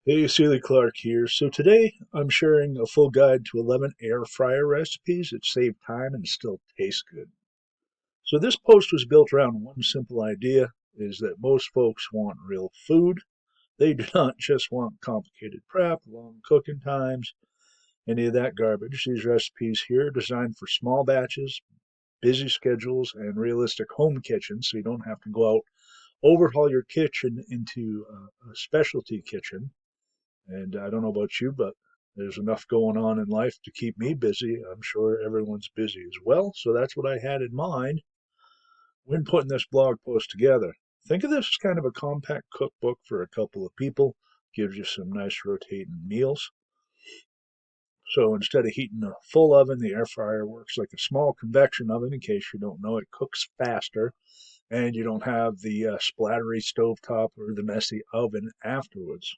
Hey, Celie Clark here. So today I'm sharing a full guide to 11 air fryer recipes that save time and still taste good. So this post was built around one simple idea, is that most folks want real food. They do not just want complicated prep, long cooking times, any of that garbage. These recipes here are designed for small batches, busy schedules, and realistic home kitchens, so you don't have to go out, overhaul your kitchen into a specialty kitchen. And I don't know about you, but there's enough going on in life to keep me busy. I'm sure everyone's busy as well. So that's what I had in mind when putting this blog post together. Think of this as kind of a compact cookbook for a couple of people. Gives you some nice rotating meals. So instead of heating a full oven, the air fryer works like a small convection oven. In case you don't know, it cooks faster, and you don't have the splattery stovetop or the messy oven afterwards.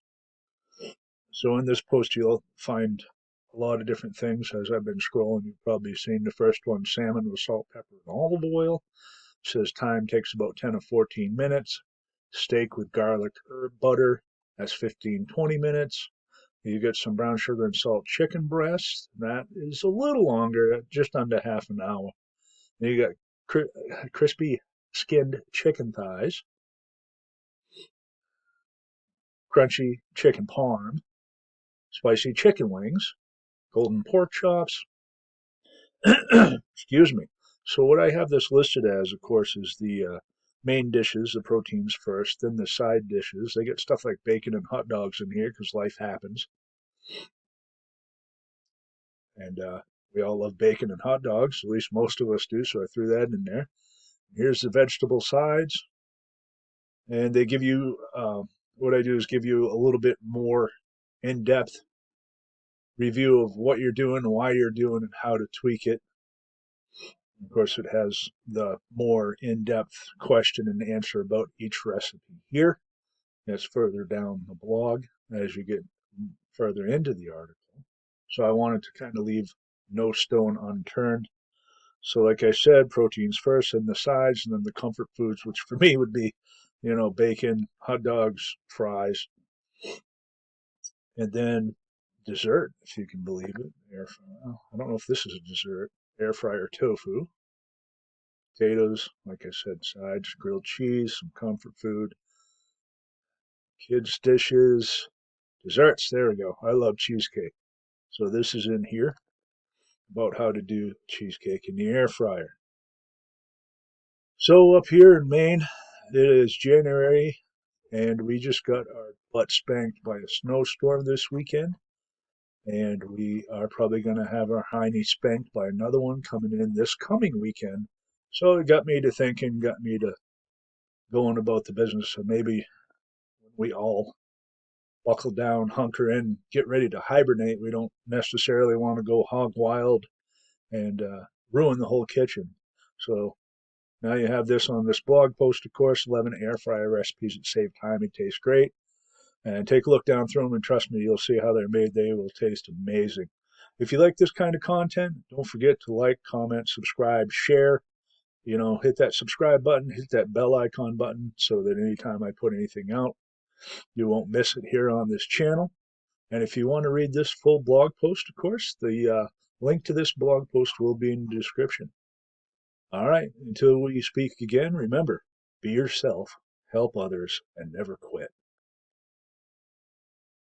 So in this post, you'll find a lot of different things. As I've been scrolling, you've probably seen the first one, salmon with salt, pepper, and olive oil. It says time takes about 10 to 14 minutes. Steak with garlic, herb, butter, that's 15-20 minutes. You get some brown sugar and salt chicken breast. That is a little longer, just under half an hour. Then you got crispy skinned chicken thighs, crunchy chicken parm, spicy chicken wings, golden pork chops, excuse me. So what I have this listed as, of course, is the main dishes, the proteins first, then the side dishes. They get stuff like bacon and hot dogs in here because life happens, and we all love bacon and hot dogs. At least most of us do. So I threw that in there. Here's the vegetable sides, and they give you. What I do is give you a little bit more in-depth review of what you're doing, why you're doing, and how to tweak it. Of course, it has the more in-depth question and answer about each recipe here. That's further down the blog as you get further into the article. So I wanted to kind of leave no stone unturned. So like I said, proteins first and the sides, and then the comfort foods, which for me would be, bacon, hot dogs, fries, and then dessert, if you can believe it. I don't know if this is a dessert. Air fryer tofu. Potatoes, like I said, sides, grilled cheese, some comfort food, kids' dishes, desserts. There we go. I love cheesecake. So this is in here about how to do cheesecake in the air fryer. So up here in Maine, it is January, and we just got our butt spanked by a snowstorm this weekend. And we are probably going to have our hiney spanked by another one coming in this coming weekend. So it got me to thinking, got me to going about the business of maybe we all buckle down, hunker in, get ready to hibernate. We don't necessarily want to go hog wild and ruin the whole kitchen. So now you have this on this blog post, of course, 11 air fryer recipes that save time and taste great. And take a look down through them, and trust me, you'll see how they're made. They will taste amazing. If you like this kind of content, don't forget to like, comment, subscribe, share. Hit that subscribe button, hit that bell icon button so that anytime I put anything out, you won't miss it here on this channel. And if you want to read this full blog post, of course, the link to this blog post will be in the description. All right, until we speak again, remember, be yourself, help others, and never quit.